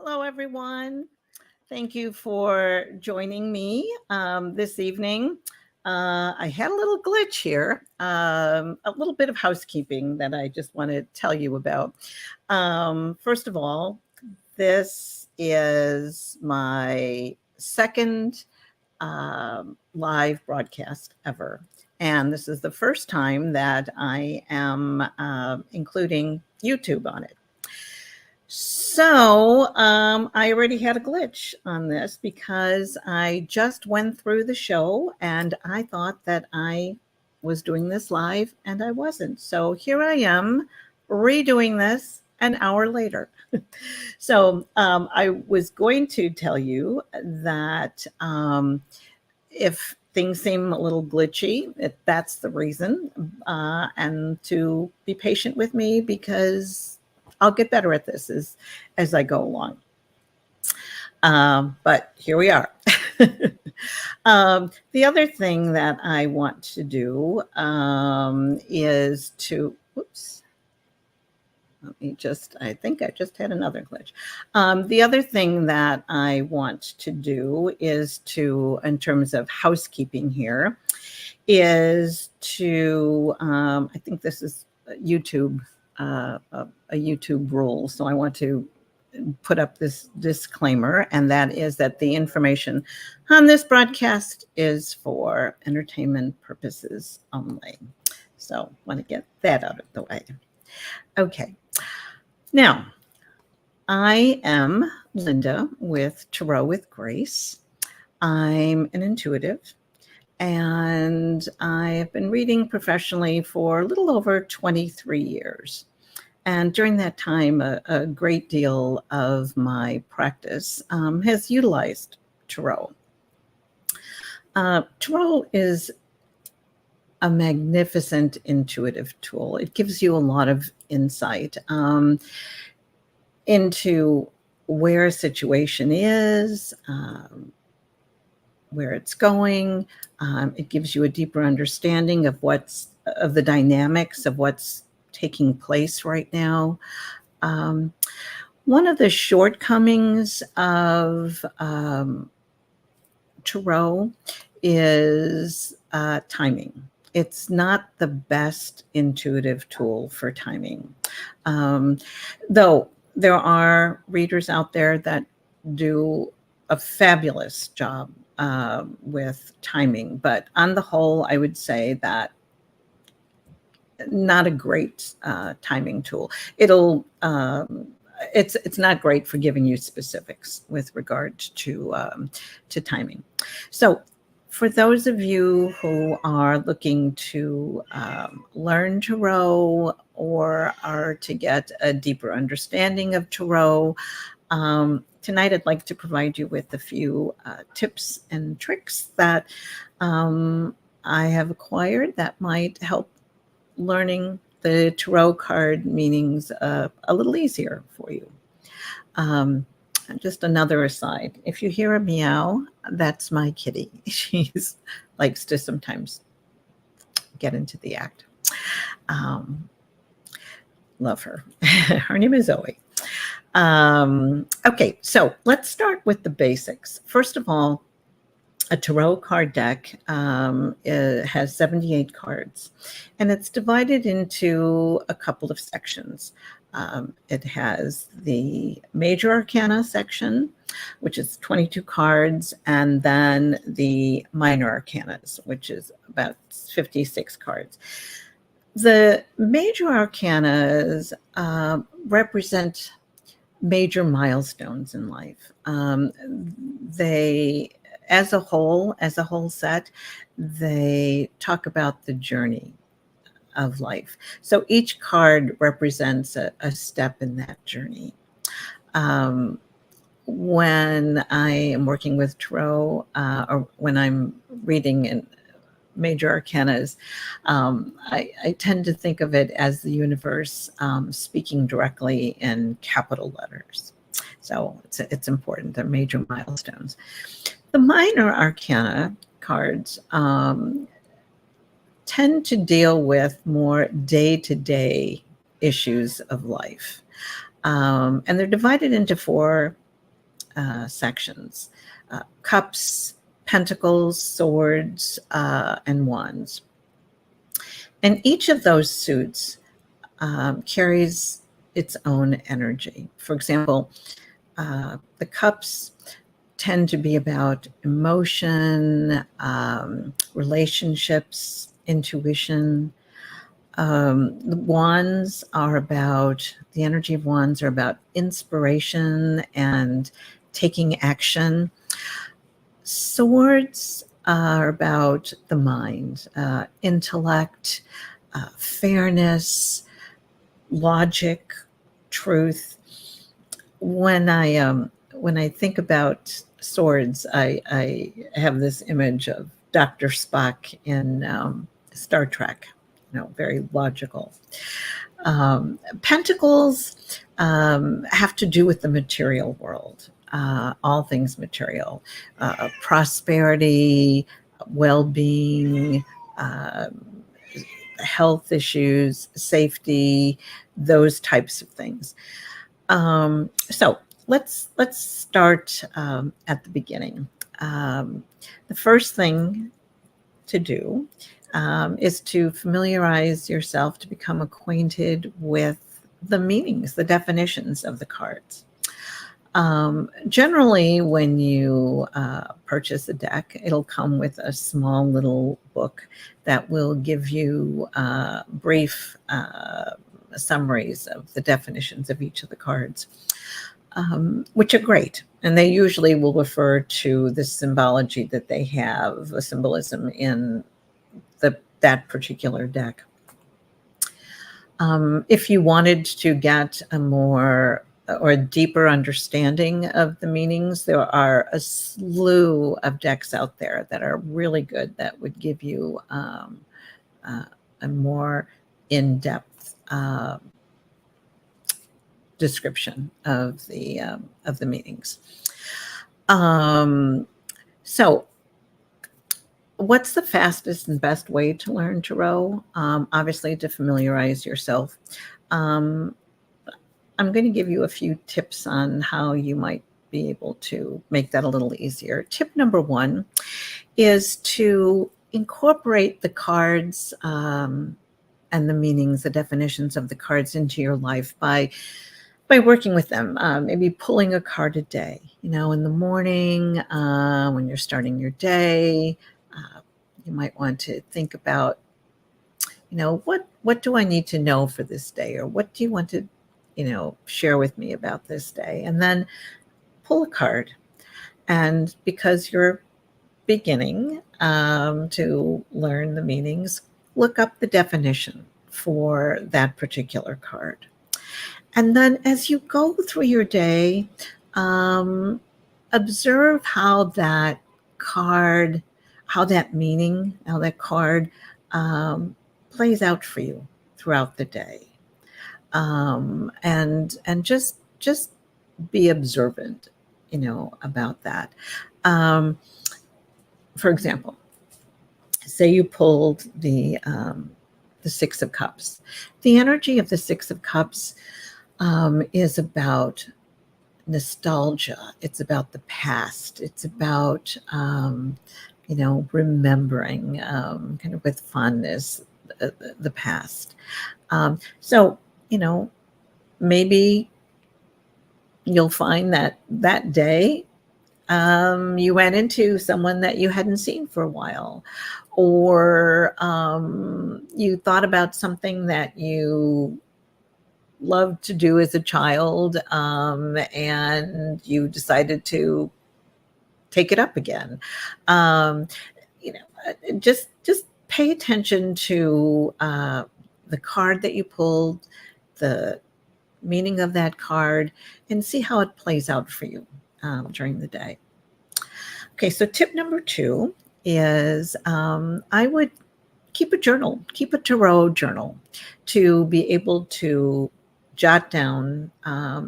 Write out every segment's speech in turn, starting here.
Hello, everyone. Thank you for joining me this evening. I had a little glitch here, a little bit of housekeeping that I just want to tell you about. First of all, this is my second live broadcast ever. And this is the first time that I am including YouTube on it. So I already had a glitch on this because I just went through the show and I thought that I was doing this live and I wasn't. So here I am redoing this an hour later. So I was going to tell you that if things seem a little glitchy, that's the reason, and to be patient with me because I'll get better at this as I go along. But here we are. The other thing that I want to do is to, oops, I think I just had another glitch. The other thing that I want to do is to, in terms of housekeeping here, is to, I think this is YouTube, a YouTube rule. So I want to put up this disclaimer, and that is that the information on this broadcast is for entertainment purposes only. So I want to get that out of the way. Okay. Now, I am Linda with Tarot with Grace. I'm an intuitive, and I have been reading professionally for a little over 23 years. And during that time, a great deal of my practice has utilized tarot. Tarot is a magnificent intuitive tool. It gives you a lot of insight into where a situation is, where it's going. It gives you a deeper understanding of the dynamics of what's taking place right now. One of the shortcomings of tarot is timing. It's not the best intuitive tool for timing. Though there are readers out there that do a fabulous job with timing, but on the whole, I would say that not a great timing tool. It's not great for giving you specifics with regard to timing. So for those of you who are looking to learn tarot or are to get a deeper understanding of tarot, tonight I'd like to provide you with a few tips and tricks that I have acquired that might help learning the tarot card meanings a little easier for you. Just another aside, if you hear a meow, that's my kitty. She likes to sometimes get into the act. Love her. Her name is Zoe. Okay, so let's start with the basics. First of all, a tarot card deck has 78 cards, and it's divided into a couple of sections. It has the major arcana section, which is 22 cards, and then the minor arcanas, which is about 56 cards. The major arcanas represent major milestones in life. They, as a whole set, they talk about the journey of life. So each card represents a step in that journey. When I am working with tarot, or when I'm reading in major arcanas, I tend to think of it as the universe speaking directly in capital letters. So it's important. They're major milestones. The minor arcana cards tend to deal with more day-to-day issues of life. And they're divided into four sections: cups, pentacles, swords, and wands. And each of those suits carries its own energy. For example, the cups tend to be about emotion, relationships, intuition. The wands are about, the energy of wands are about inspiration and taking action. Swords are about the mind, intellect, fairness, logic, truth. When I think about swords, I have this image of Dr. Spock in Star Trek. Very logical. Pentacles have to do with the material world, all things material, prosperity, well-being, health issues, safety, those types of things. So let's start at the beginning. The first thing to do is to familiarize yourself, to become acquainted with the meanings, the definitions of the cards. Generally, when you purchase a deck, it'll come with a small little book that will give you brief summaries of the definitions of each of the cards, which are great. And they usually will refer to the symbology that they have, a symbolism in that particular deck. If you wanted to get a more or a deeper understanding of the meanings, there are a slew of decks out there that are really good, that would give you a more in-depth description of the meanings. So what's the fastest and best way to learn tarot? Obviously, to familiarize yourself. I'm going to give you a few tips on how you might be able to make that a little easier. Tip number one is to incorporate the cards and the meanings, the definitions of the cards into your life by working with them. Maybe pulling a card a day, in the morning, when you're starting your day. You might want to think about, what do I need to know for this day? Or what do you want to, share with me about this day? And then pull a card. And because you're beginning to learn the meanings, look up the definition for that particular card. And then as you go through your day, observe how that card, how that meaning, how that card plays out for you throughout the day. And just be observant, about that. For example, say you pulled the Six of Cups. The energy of the Six of Cups is about nostalgia. It's about the past. It's about, remembering kind of with fondness the past. So, maybe you'll find that day you ran into someone that you hadn't seen for a while, or you thought about something that you loved to do as a child, and you decided to take it up again. Just pay attention to the card that you pulled, the meaning of that card, and see how it plays out for you during the day. Okay, so tip number two is I would keep a journal, keep a tarot journal, to be able to jot down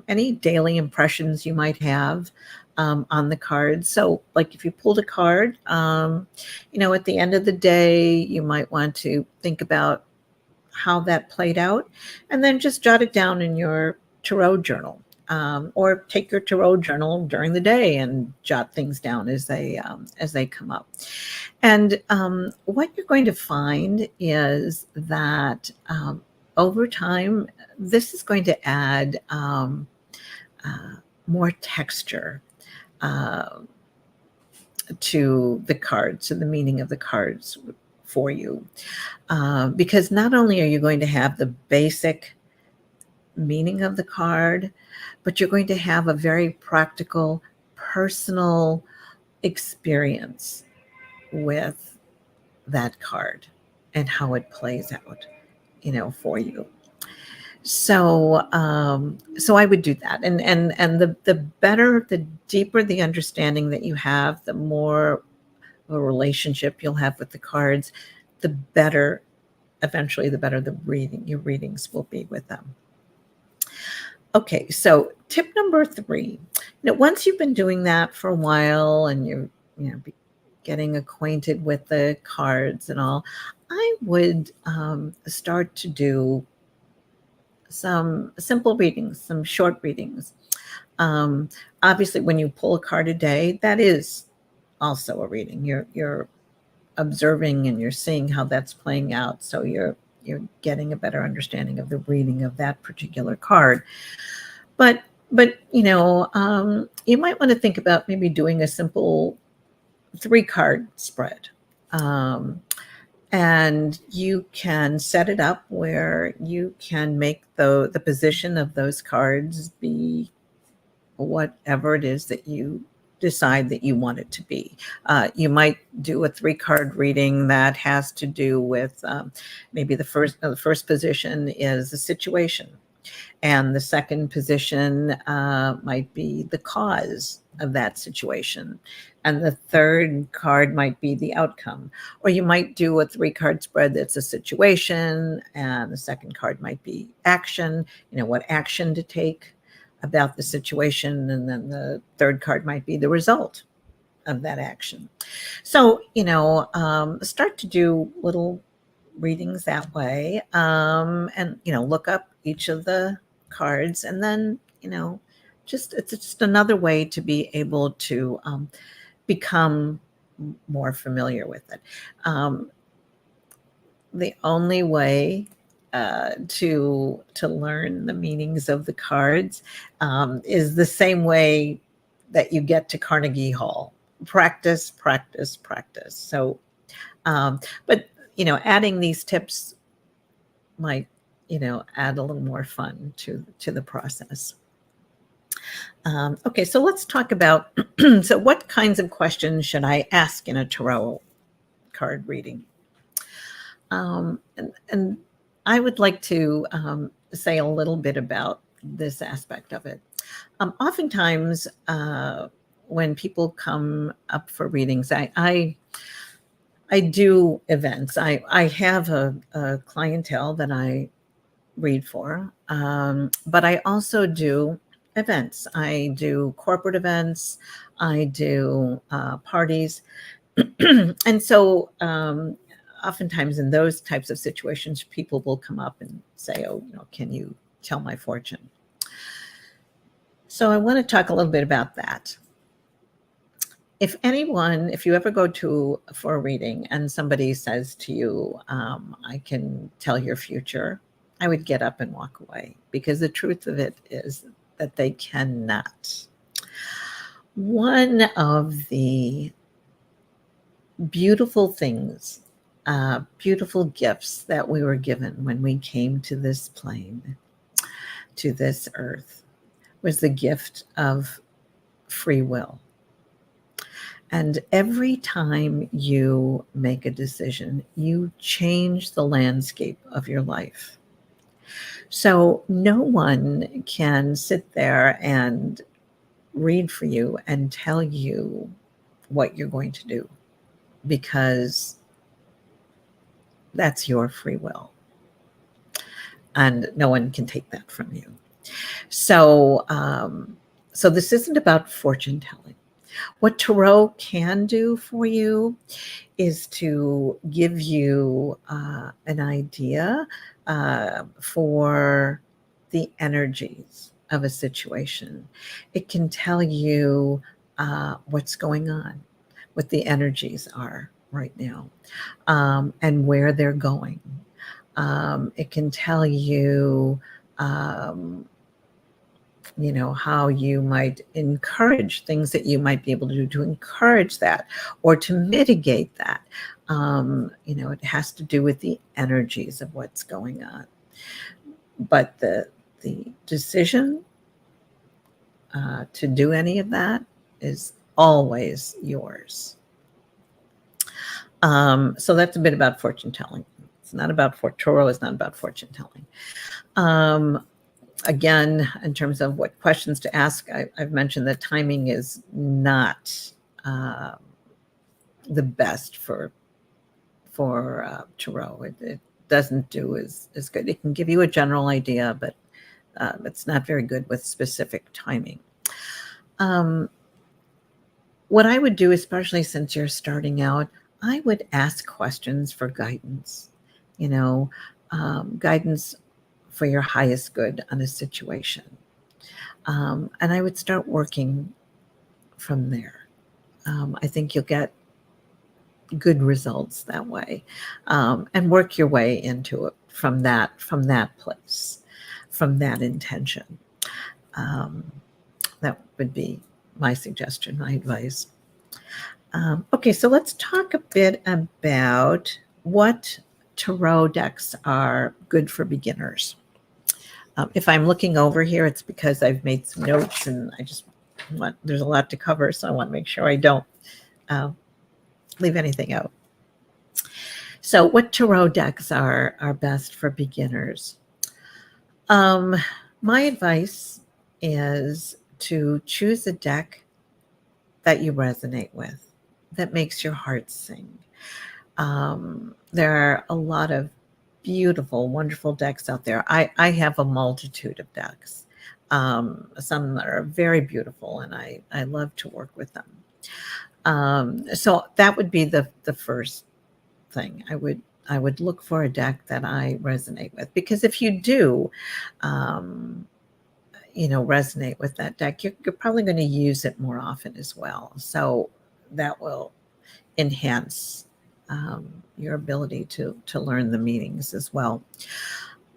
any daily impressions you might have on the cards. So like if you pulled a card, at the end of the day, you might want to think about how that played out, and then just jot it down in your tarot journal. or take your tarot journal during the day and jot things down as they come up. And what you're going to find is that over time, this is going to add uh, more texture uh, to the cards, to the meaning of the cards for you. Because not only are you going to have the basic meaning of the card, but you're going to have a very practical, personal experience with that card and how it plays out, for you. So I would do that, and the better, the deeper the understanding that you have, the more a relationship you'll have with the cards, the better, eventually, the better your readings will be with them. Okay, so tip number 3. Once you've been doing that for a while and you're, getting acquainted with the cards and all, I would start to do some simple readings, some short readings. Obviously, when you pull a card a day, that is also a reading. You're observing and you're seeing how that's playing out, so you're getting a better understanding of the reading of that particular card. But you might want to think about maybe doing a simple 3-card spread. And you can set it up where you can make the position of those cards be whatever it is that you decide that you want it to be. You might do a 3-card reading that has to do with maybe the first position is a situation, and the second position might be the cause of that situation. And the third card might be the outcome. Or you might do a 3-card spread that's a situation, and the second card might be action, what action to take about the situation. And then the third card might be the result of that action. So, start to do little readings that way, and look up each of the cards, and then it's just another way to be able to become more familiar with it. The only way to learn the meanings of the cards is the same way that you get to Carnegie Hall: practice, practice, practice. So but adding these tips might add a little more fun to the process. Okay, so let's talk about so what kinds of questions should I ask in a tarot card reading? And I would like to say a little bit about this aspect of it. Oftentimes, when people come up for readings, I do events. I have a clientele that I read for, but I also do events. I do corporate events. I do parties. And so oftentimes in those types of situations, people will come up and say, oh, can you tell my fortune? So I want to talk a little bit about that. If you ever go for a reading and somebody says to you, I can tell your future, I would get up and walk away, because the truth of it is that they cannot. One of the beautiful things, beautiful gifts that we were given when we came to this plane, to this earth, was the gift of free will. And every time you make a decision, you change the landscape of your life. So no one can sit there and read for you and tell you what you're going to do, because that's your free will. And no one can take that from you. So, so this isn't about fortune telling. What tarot can do for you is to give you an idea for the energies of a situation. It can tell you what's going on, what the energies are right now, and where they're going. It can tell you, how you might encourage things that you might be able to do to encourage that or to mitigate that. It has to do with the energies of what's going on. But the decision to do any of that is always yours. So that's a bit about fortune telling. It's not about Tarot is not about fortune telling. Again, in terms of what questions to ask, I've mentioned that timing is not the best for Tarot. It doesn't do as good. It can give you a general idea, but it's not very good with specific timing. What I would do, especially since you're starting out, I would ask questions for guidance, guidance for your highest good on a situation. And I would start working from there. I think you'll get good results that way, and work your way into it from that place, from that intention. That would be my suggestion, my advice. Okay, so let's talk a bit about what Tarot decks are good for beginners. If I'm looking over here, it's because I've made some notes and there's a lot to cover, so I want to make sure I don't leave anything out. So what Tarot decks are best for beginners? My advice is to choose a deck that you resonate with, that makes your heart sing. There are a lot of beautiful, wonderful decks out there. I have a multitude of decks. Some that are very beautiful, and I love to work with them. So that would be the first thing. I would look for a deck that I resonate with, because if you do, resonate with that deck, you're probably going to use it more often as well. So that will enhance your ability to learn the meanings as well.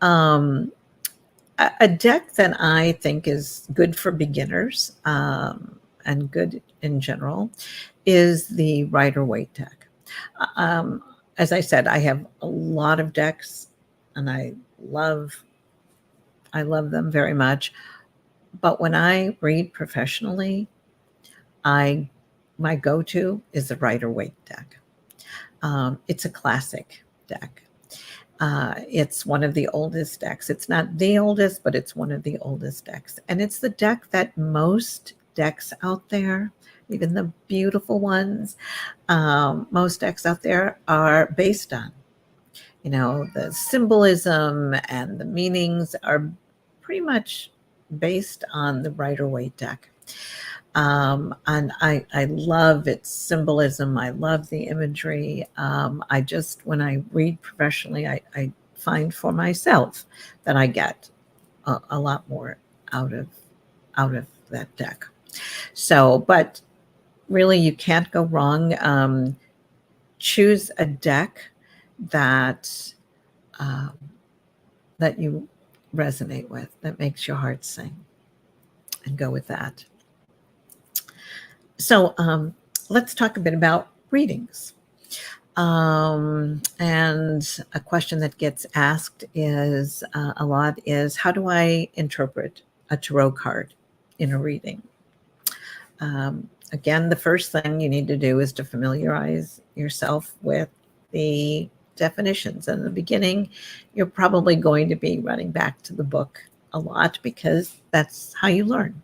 A deck that I think is good for beginners, and good in general, is the Rider-Waite deck. As I said, I have a lot of decks, and I love them very much. But when I read professionally, my go-to is the Rider-Waite deck. It's a classic deck. It's one of the oldest decks. It's not the oldest, but it's one of the oldest decks. And it's the deck that most decks out there, even the beautiful ones, most decks out there are based on. The symbolism and the meanings are pretty much based on the Rider-Waite deck. And I love its symbolism. I love the imagery. When I read professionally, I find for myself that I get a lot more out of that deck. So, but really, you can't go wrong. Choose a deck that you resonate with, that makes your heart sing, and go with that. So let's talk a bit about readings. And a question that gets asked a lot is, how do I interpret a tarot card in a reading? Again, the first thing you need to do is to familiarize yourself with the definitions. In the beginning, you're probably going to be running back to the book a lot, because that's how you learn.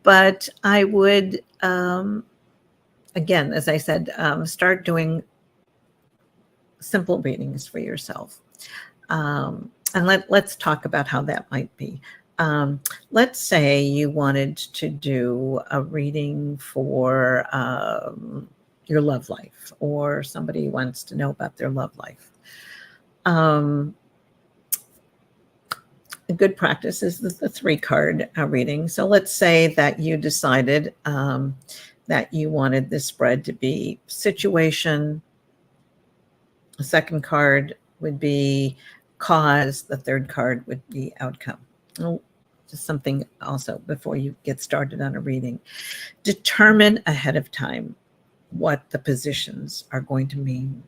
But I would, again, as I said, start doing simple readings for yourself. And let's talk about how that might be. Let's say you wanted to do a reading for your love life, or somebody wants to know about their love life. a good practice is the 3-card reading. So let's say that you decided that you wanted this spread to be situation. The second card would be cause. The third card would be outcome. Oh, just something also before you get started on a reading. Determine ahead of time what the positions are going to mean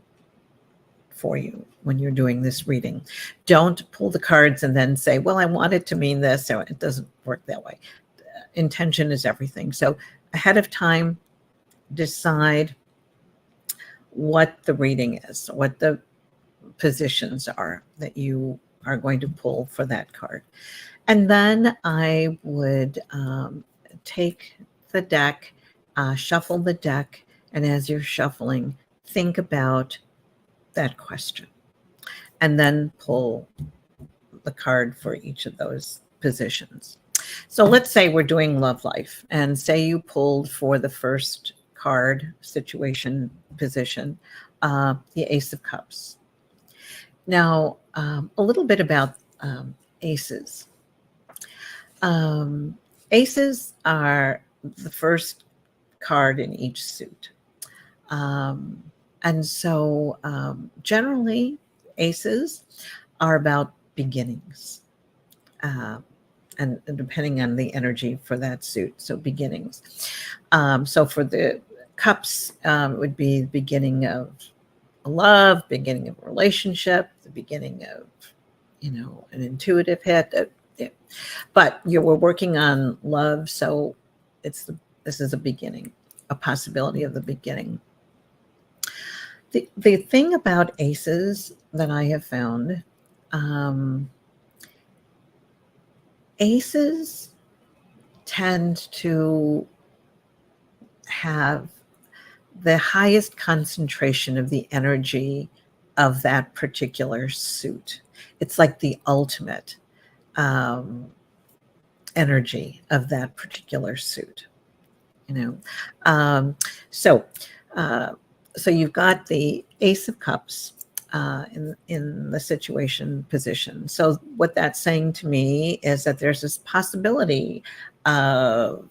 for you when you're doing this reading. Don't pull the cards and then say, well, I want it to mean this. So it doesn't work that way. Intention is everything. So ahead of time, decide what the reading is, what the positions are that you are going to pull for that card. And then I would take the deck, shuffle the deck, and as you're shuffling, think about that question. And then pull the card for each of those positions. So let's say we're doing love life, and say you pulled for the first card situation position, the Ace of Cups. Now, a little bit about aces. Aces are the first card in each suit. And so generally, aces are about beginnings. And depending on the energy for that suit, so beginnings. So for the cups, it would be the beginning of a love, beginning of a relationship, the beginning of, an intuitive hit. But we're working on love, so this is a beginning, a possibility of the beginning. The thing about aces that I have found, aces tend to have the highest concentration of the energy of that particular suit. It's like the ultimate energy of that particular suit, So you've got the Ace of Cups in the situation position. So what that's saying to me is that there's this possibility of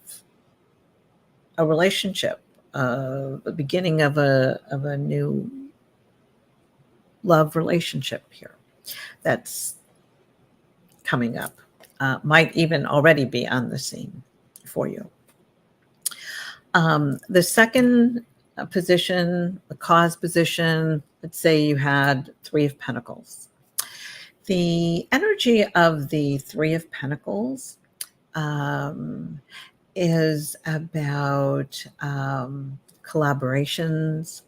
a relationship, the beginning of a new love relationship here that's coming up. Might even already be on the scene for you. The second position, the cause position, let's say you had 3 of Pentacles. The energy of the 3 of Pentacles is about collaborations.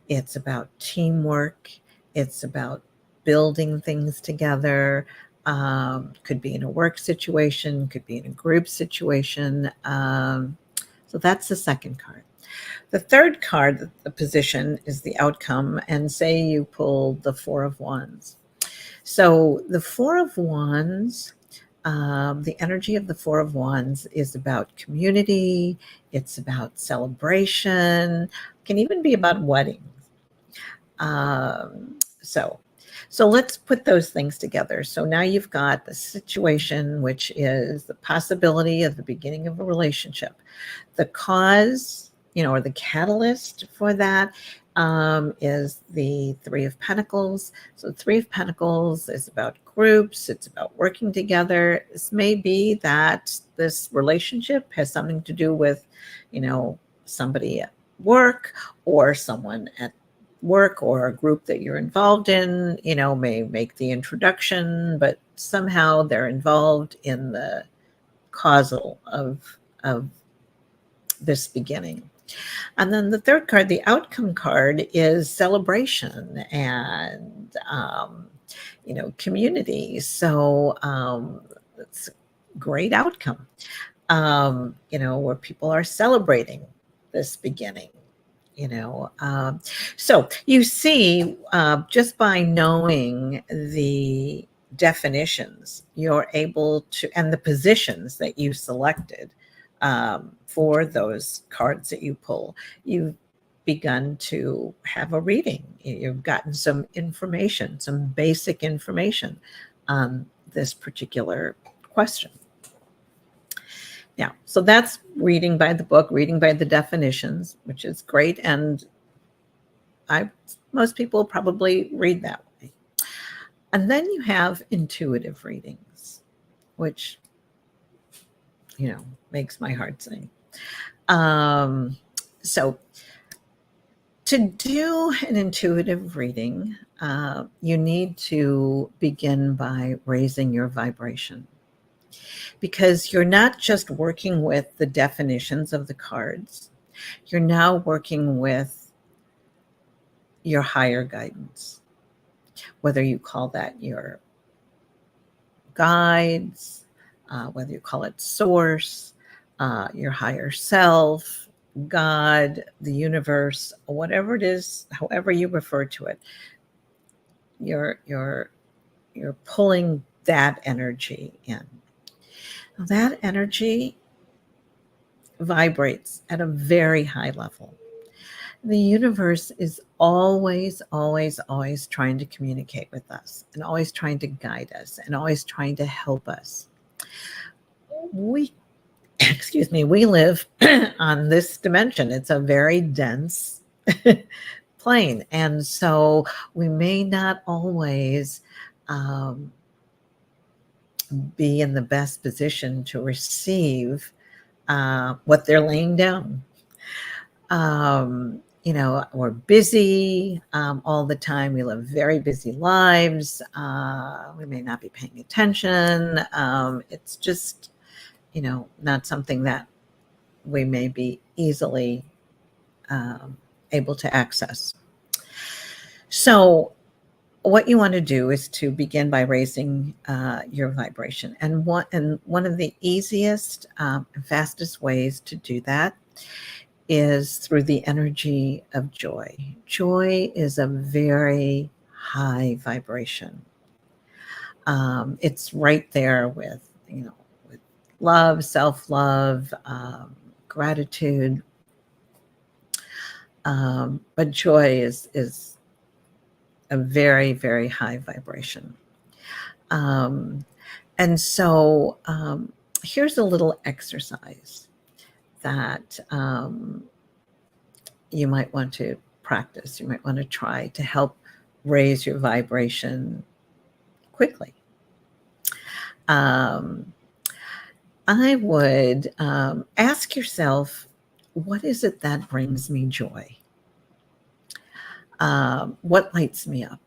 It's about teamwork. It's about building things together. Could be in a work situation, could be in a group situation. So that's the second card. The third card, the position, is the outcome. And say you pulled the 4 of Wands. So the 4 of Wands, the energy of the 4 of Wands is about community. It's about celebration. It can even be about weddings. So let's put those things together. So now you've got the situation, which is the possibility of the beginning of a relationship. The cause, or the catalyst for that is the 3 of Pentacles. So the 3 of Pentacles is about groups. It's about working together. This may be that this relationship has something to do with, somebody at work or someone at work, or a group that you're involved in, may make the introduction, but somehow they're involved in the causal of this beginning. And then the third card, the outcome card, is celebration and community. So it's a great outcome, where people are celebrating this beginning. So you see, just by knowing the definitions, you're able to, and the positions that you selected for those cards that you pull, you've begun to have a reading. You've gotten some information, some basic information on this particular question. Now, so that's reading by the book, reading by the definitions, which is great. And most people probably read that way. And then you have intuitive readings, which, makes my heart sing. So to do an intuitive reading, you need to begin by raising your vibration, because you're not just working with the definitions of the cards, you're now working with your higher guidance, whether you call that your guides, whether you call it source, your higher self, God, the universe, whatever it is, however you refer to it, you're pulling that energy in. Now, that energy vibrates at a very high level. The universe is always, always, always trying to communicate with us, and always trying to guide us, and always trying to help us. We live on this dimension. It's a very dense plane. And so we may not always be in the best position to receive what they're laying down. We're busy all the time. We live very busy lives. We may not be paying attention. It's just, not something that we may be easily able to access. So what you want to do is to begin by raising your vibration. And one of the easiest and fastest ways to do that is through the energy of joy. Joy is a very high vibration. It's right there with, with love, self-love, gratitude. But joy is a very, very high vibration. And so here's a little exercise that you might want to practice. You might want to try to help raise your vibration quickly. I would ask yourself, what is it that brings me joy? What lights me up?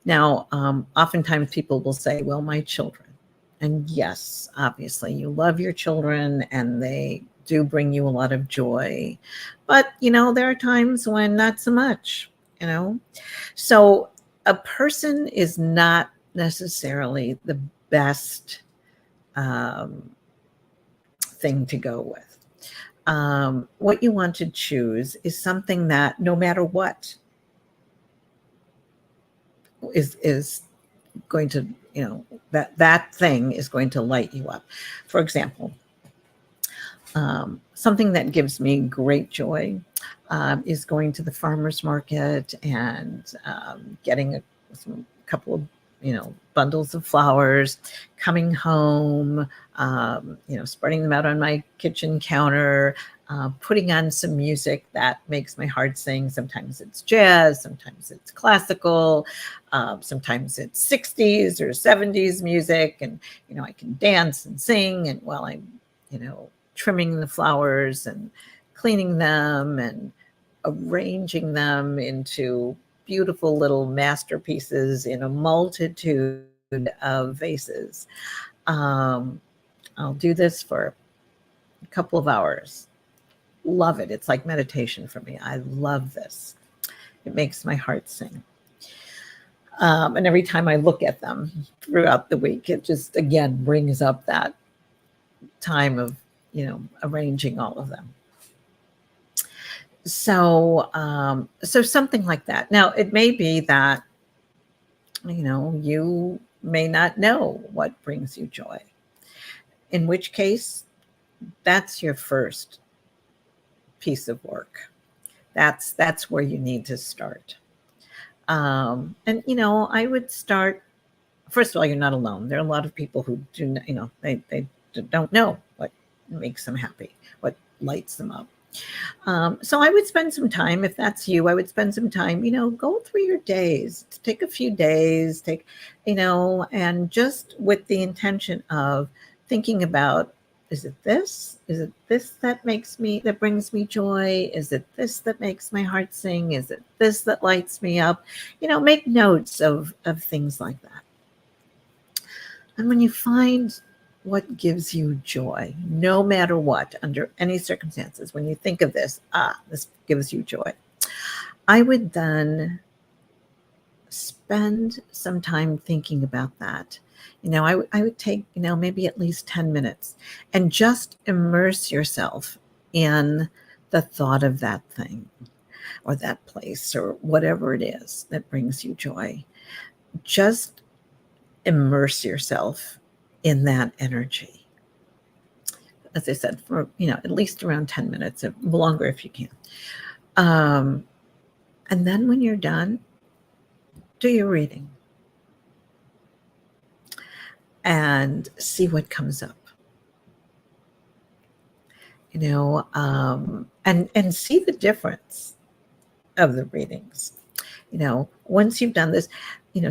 Now, oftentimes people will say, well, my children. And yes, obviously, you love your children and they do bring you a lot of joy. But, there are times when not so much, So a person is not necessarily the best thing to go with. What you want to choose is something that no matter what is going to, that thing is going to light you up. For example, something that gives me great joy is going to the farmer's market and getting a couple of, bundles of flowers, coming home, spreading them out on my kitchen counter, putting on some music that makes my heart sing. Sometimes it's jazz, sometimes it's classical, sometimes it's 60s or 70s music. And, I can dance and sing, and while I'm, trimming the flowers and cleaning them and arranging them into beautiful little masterpieces in a multitude of vases. I'll do this for a couple of hours. Love it. It's like meditation for me. I love this. It makes my heart sing. And every time I look at them throughout the week, it just, again, brings up that time of, arranging all of them. So, so something like that. Now, it may be that, you may not know what brings you joy, in which case that's your first piece of work. That's where you need to start. And, I would start first of all, you're not alone. There are a lot of people who do, they don't know what makes them happy, what lights them up. So I would spend some time, if that's you, I would spend some time, go through your days, take a few days, and just with the intention of thinking about, is it this? Is it this that brings me joy? Is it this that makes my heart sing? Is it this that lights me up? Make notes of things like that. And when you find what gives you joy, no matter what, under any circumstances, when you think of this, this gives you joy, I would then spend some time thinking about that. I would take, maybe at least 10 minutes and just immerse yourself in the thought of that thing or that place or whatever it is that brings you joy. Just immerse yourself in that energy. As I said, for, at least around 10 minutes, longer if you can. And then when you're done, do your reading and see what comes up. And see the difference of the readings. Once you've done this,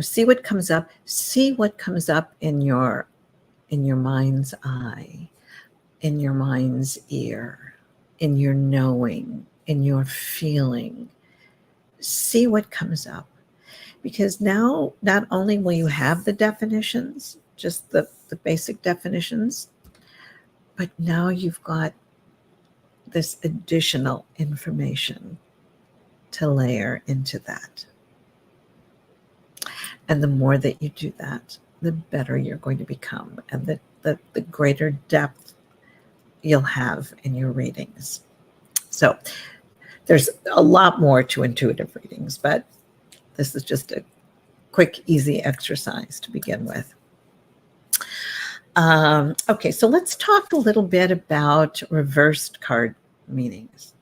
see what comes up. See what comes up in your mind's eye, in your mind's ear, in your knowing, in your feeling. See what comes up. Because now, not only will you have the definitions, just the basic definitions, but now you've got this additional information to layer into that. And the more that you do that, the better you're going to become, and the greater depth you'll have in your readings. So there's a lot more to intuitive readings, but this is just a quick, easy exercise to begin with. Okay, so let's talk a little bit about reversed card meanings.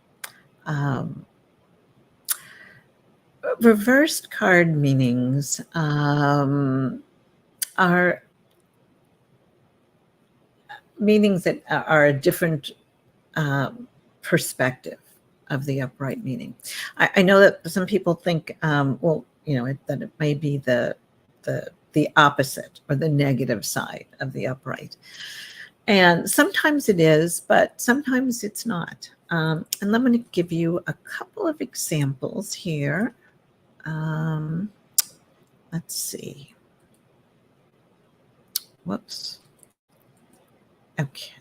Reversed card meanings are meanings that are a different perspective of the upright meaning. I know that some people think, that it may be the opposite or the negative side of the upright. And sometimes it is, but sometimes it's not. And I'm going to give you a couple of examples here. Let's see. Whoops. Okay.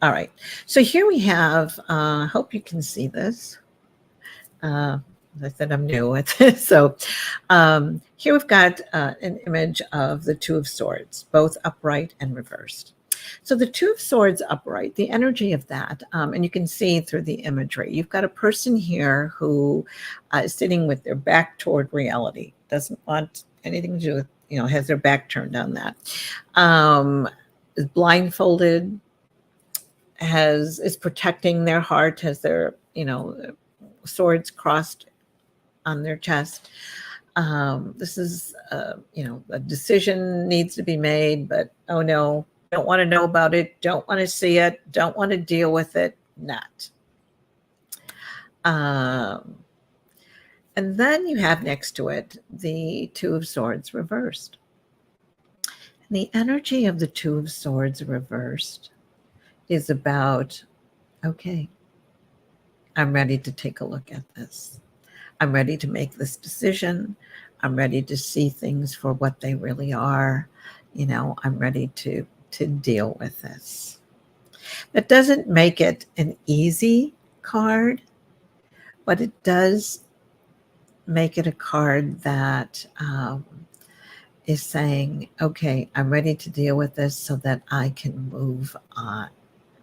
All right. So here we have, I hope you can see this. As I said, I'm new at this. So here we've got an image of the Two of Swords, both upright and reversed. So the Two of Swords upright, the energy of that, and you can see through the imagery, you've got a person here who is sitting with their back toward reality, doesn't want anything to do with, has their back turned on that, is blindfolded, is protecting their heart, has their, swords crossed on their chest. This is, a decision needs to be made, but oh no, don't want to know about it, don't want to see it, don't want to deal with it, not. And then you have next to it the Two of Swords reversed. And the energy of the Two of Swords reversed is about, okay, I'm ready to take a look at this. I'm ready to make this decision. I'm ready to see things for what they really are. I'm ready to deal with this. That doesn't make it an easy card, but it does make it a card that is saying, okay, I'm ready to deal with this so that I can move on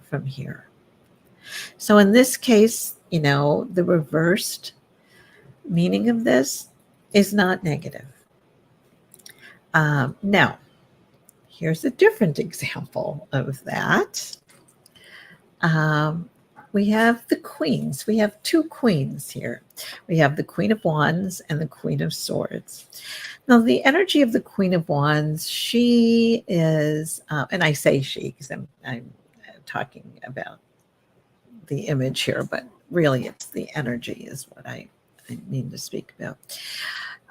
from here. So in this case, the reversed meaning of this is not negative. Now, here's a different example of that. we have the queens. We have two queens here. We have the Queen of Wands and the Queen of Swords. Now, the energy of the Queen of Wands, she is, and I say she because I'm talking about the image here, but really it's the energy is what I mean to speak about.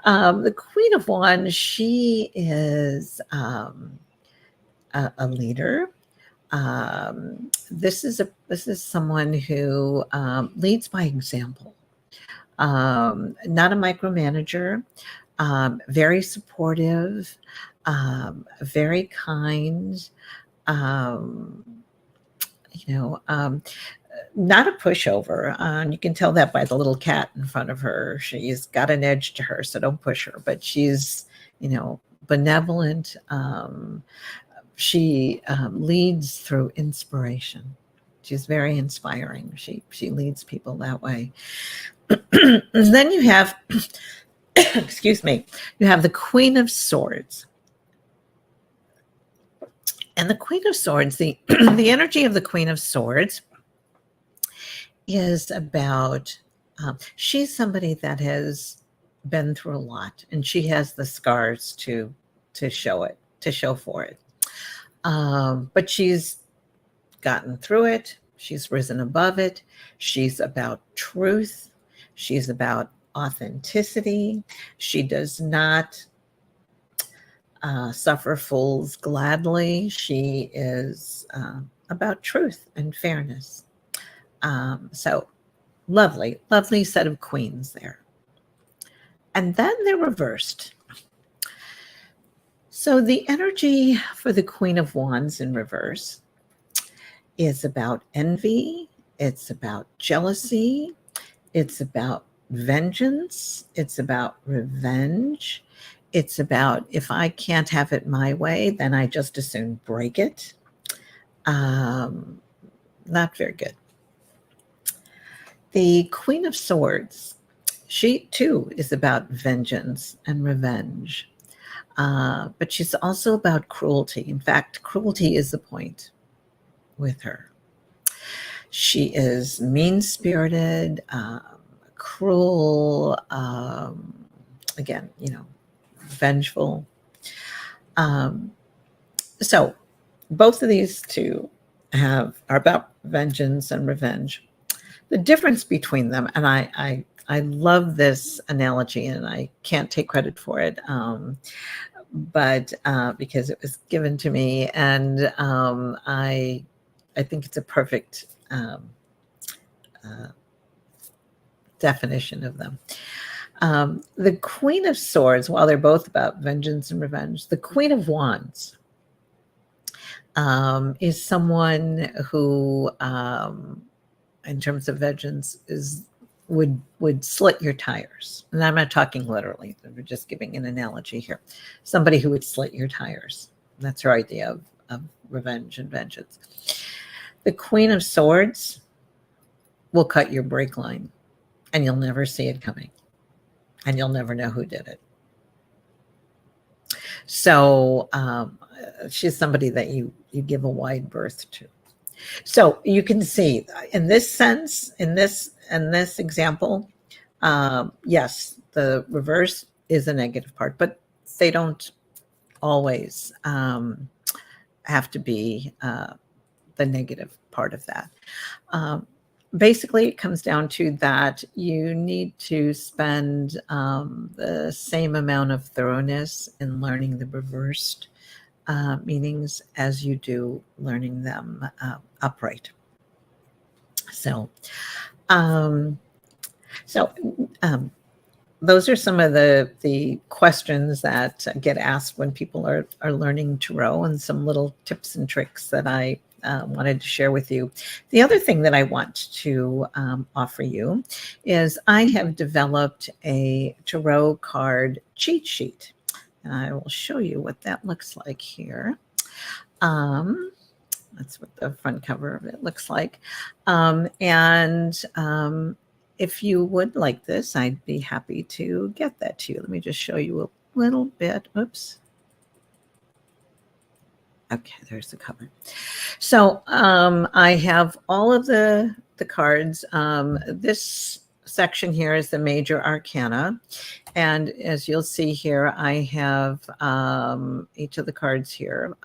The Queen of Wands, she is a leader. This is someone who leads by example. Not a micromanager. Very supportive. Very kind. You know. Not a pushover. You can tell that by the little cat in front of her. She's got an edge to her, so don't push her. But she's, benevolent. She leads through inspiration. She's very inspiring. She leads people that way. And then you have, excuse me, you have the Queen of Swords. And the Queen of Swords, the energy of the Queen of Swords is about, she's somebody that has been through a lot, and she has the scars to show it, to show for it. But she's gotten through it. She's risen above it. She's about truth. She's about authenticity. She does not suffer fools gladly. She is about truth and fairness. So lovely, lovely set of queens there. And then they're reversed. So the energy for the Queen of Wands in reverse is about envy. It's about jealousy. It's about vengeance. It's about revenge. It's about, if I can't have it my way, then I just as soon break it. Not very good. The Queen of Swords, she too is about vengeance and revenge. But she's also about cruelty. In fact, cruelty is the point with her. She is mean-spirited, cruel, again, vengeful. So both of these two are about vengeance and revenge. The difference between them, and I love this analogy, and I can't take credit for it, but because it was given to me, and I think it's a perfect definition of them. The Queen of Swords, while they're both about vengeance and revenge, the Queen of Wands is someone who, in terms of vengeance, would slit your tires. And I'm not talking literally. We're just giving an analogy here. Somebody who would slit your tires. That's her idea of revenge and vengeance. The Queen of Swords will cut your brake line, and you'll never see it coming, and you'll never know who did it. So she's somebody that you give a wide berth to. So you can see in this sense, in this example, yes, the reverse is a negative part, but they don't always have to be the negative part of that. Basically, it comes down to that you need to spend the same amount of thoroughness in learning the reversed meanings as you do learning them upright. So those are some of the questions that get asked when people are learning tarot, and some little tips and tricks that I wanted to share with you. The other thing that I want to offer you is I have developed a tarot card cheat sheet. And I will show you what that looks like here. That's what the front cover of it looks like. If you would like this, I'd be happy to get that to you. Let me just show you a little bit. Oops. Okay, there's the cover. So I have all of the the cards. This section here is the major arcana. And as you'll see here, I have each of the cards here.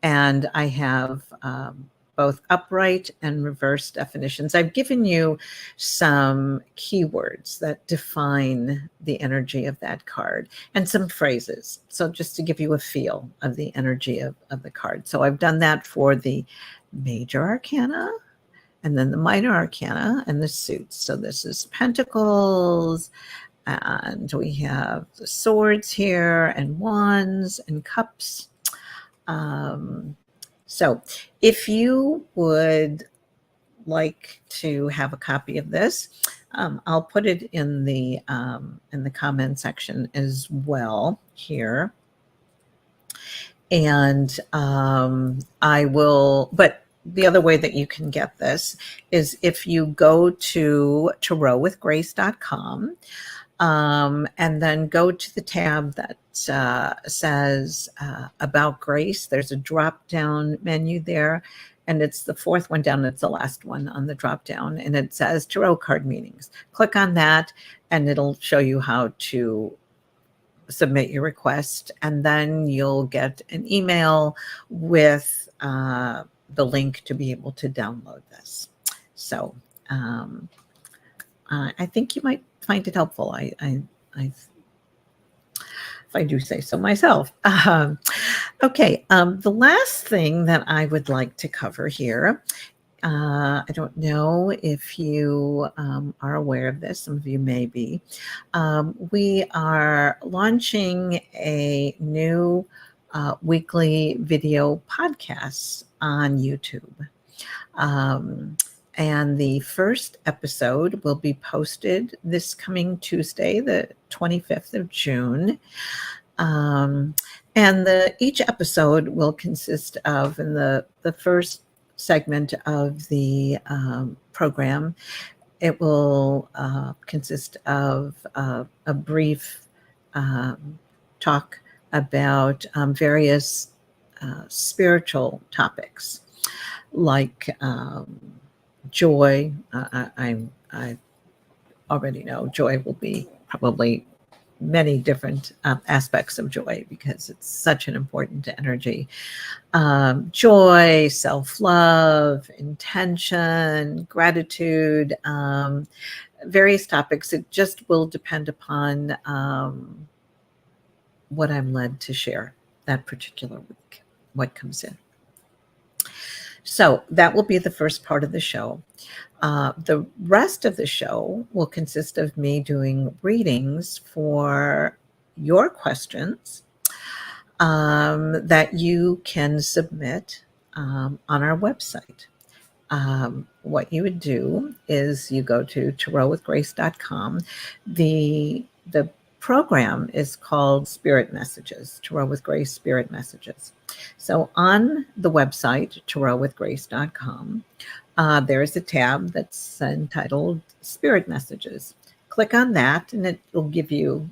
And I have both upright and reverse definitions. I've given you some keywords that define the energy of that card and some phrases. So just to give you a feel of the energy of the card. So I've done that for the major arcana and then the minor arcana and the suits. So this is Pentacles, and we have the swords here and wands and cups. So if you would like to have a copy of this, I'll put it in the comment section as well here. And I will, but the other way that you can get this is if you go to tarotwithgrace.com, and then go to the tab that says About Grace. There's a drop-down menu there, and it's the fourth one down. It's the last one on the drop-down, and it says Tarot Card Meetings. Click on that, and it'll show you how to submit your request, and then you'll get an email with the link to be able to download this. So I think you might find it helpful. If I do say so myself. Okay, the last thing that I would like to cover here, I don't know if you are aware of this, some of you may be. We are launching a new weekly video podcast on YouTube. And the first episode will be posted this coming Tuesday, the 25th of June. And each episode will consist of, in the first segment of the program, it will consist of a brief talk about various spiritual topics like joy. I already know joy will be probably many different aspects of joy because it's such an important energy. Joy, self-love, intention, gratitude, various topics. It just will depend upon what I'm led to share that particular week, what comes in. So that will be the first part of the show. The rest of the show will consist of me doing readings for your questions that you can submit on our website. What you would do is you go to tarotwithgrace.com. The program is called Spirit Messages, Tarot with Grace Spirit Messages. So on the website, tarotwithgrace.com, there is a tab that's entitled Spirit Messages. Click on that and it will give you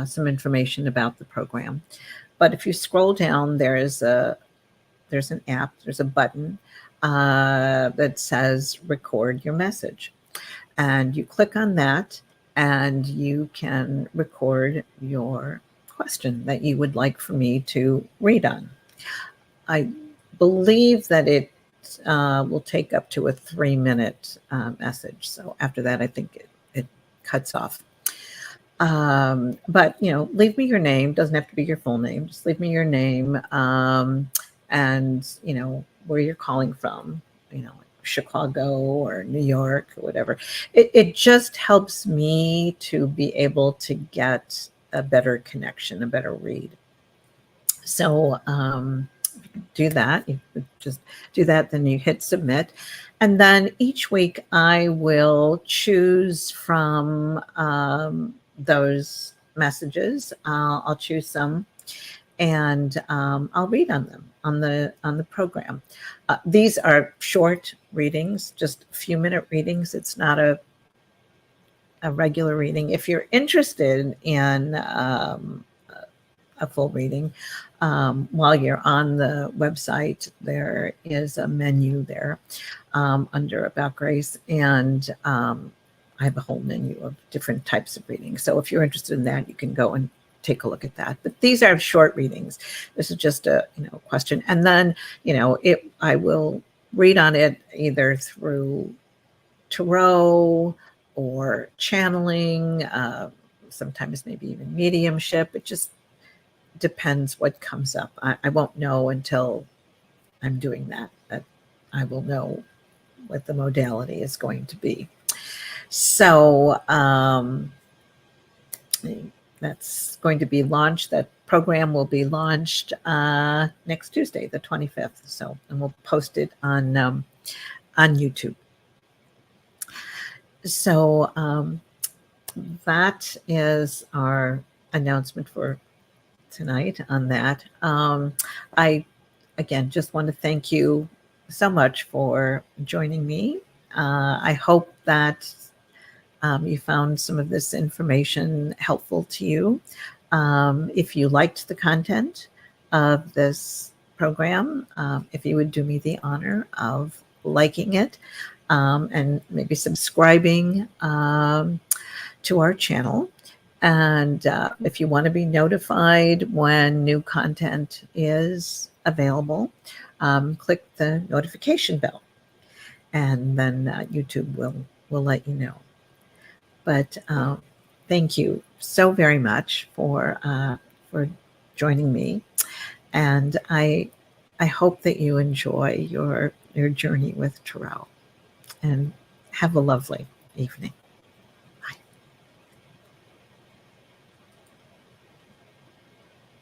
some information about the program. But if you scroll down, there's an app, there's a button that says record your message. And you click on that and you can record your question that you would like for me to read on. I believe that it will take up to a 3-minute message. So after that, I think it cuts off. But, leave me your name. Doesn't have to be your full name. Just leave me your name and, where you're calling from, Chicago or New York or whatever. It just helps me to be able to get a better connection, a better read. So do that. You just do that, then you hit submit. And then each week I will choose from those messages. I'll choose some and I'll read on them on the program. These are short readings, just a few minute readings. It's not a regular reading. If you're interested in a full reading. While you're on the website, there is a menu there under About Grace, and I have a whole menu of different types of readings. So if you're interested in that, you can go and take a look at that. But these are short readings. This is just a question, and then I will read on it either through tarot or channeling, sometimes maybe even mediumship. It just depends what comes up. I won't know until I'm doing that I will know what the modality is going to be. So that's going to be launched. That program will be launched next Tuesday, the 25th. So, and we'll post it on YouTube. So that is our announcement for tonight on that. I, again, just want to thank you so much for joining me. I hope that you found some of this information helpful to you. If you liked the content of this program, if you would do me the honor of liking it and maybe subscribing to our channel. And if you want to be notified when new content is available, click the notification bell, and then YouTube will let you know. But thank you so very much for joining me, and I hope that you enjoy your journey with tarot, and have a lovely evening.